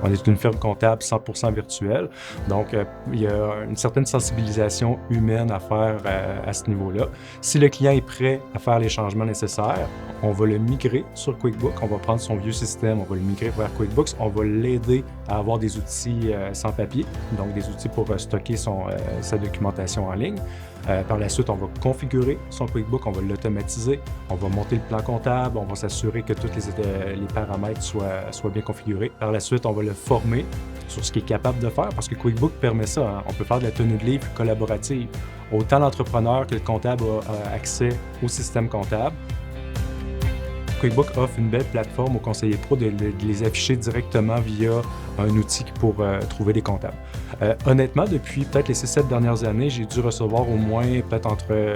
On est une firme comptable 100% virtuelle. Donc, il y a une certaine sensibilisation humaine à faire à ce niveau-là. Si le client est prêt à faire les changements nécessaires, on va le migrer sur QuickBooks. On va prendre son vieux système, on va le migrer vers QuickBooks. On va l'aider à avoir des outils sans papier, donc des outils pour stocker sa documentation en ligne. Par la suite, on va configurer son QuickBook, on va l'automatiser, on va monter le plan comptable, on va s'assurer que tous les paramètres soient bien configurés. Par la suite, on va le former sur ce qu'il est capable de faire, parce que QuickBook permet ça. On peut faire de la tenue de livre collaborative. Autant l'entrepreneur que le comptable a accès au système comptable. QuickBooks offre une belle plateforme aux conseillers pro de les afficher directement via un outil pour trouver des comptables. Honnêtement, depuis peut-être les 6-7 dernières années, j'ai dû recevoir au moins peut-être entre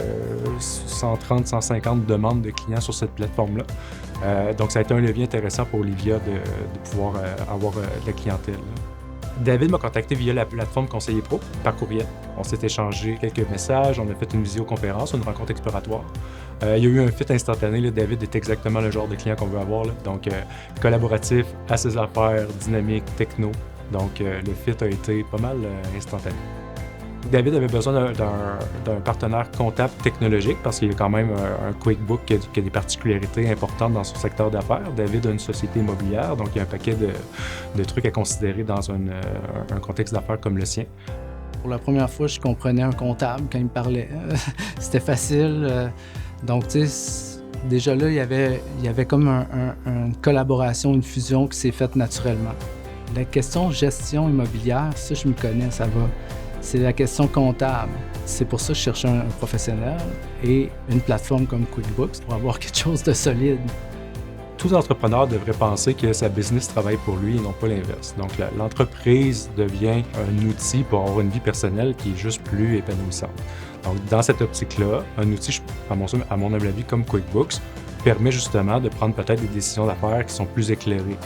130 150 demandes de clients sur cette plateforme-là. Donc, ça a été un levier intéressant pour Olivia de pouvoir avoir de la clientèle. David m'a contacté via la plateforme Conseiller Pro par courriel. On s'est échangé quelques messages, on a fait une visioconférence, une rencontre exploratoire. Il y a eu un fit instantané. Là. David est exactement le genre de client qu'on veut avoir. Là. Donc, collaboratif, à ses affaires, dynamique, techno. Donc, le fit a été pas mal instantané. David avait besoin d'un partenaire comptable technologique parce qu'il y a quand même un QuickBook qui a des particularités importantes dans son secteur d'affaires. David a une société immobilière, donc il y a un paquet de trucs à considérer dans un contexte d'affaires comme le sien. Pour la première fois, je comprenais un comptable quand il me parlait. C'était facile. Donc, tu sais, déjà là, il y avait comme une collaboration, une fusion qui s'est faite naturellement. La question gestion immobilière, ça, je me connais, ça va. C'est la question comptable. C'est pour ça que je cherchais un professionnel et une plateforme comme QuickBooks pour avoir quelque chose de solide. Tout entrepreneur devrait penser que sa business travaille pour lui et non pas l'inverse. Donc, l'entreprise devient un outil pour avoir une vie personnelle qui est juste plus épanouissante. Donc, dans cette optique-là, un outil, à mon humble avis, comme QuickBooks, permet justement de prendre peut-être des décisions d'affaires qui sont plus éclairées.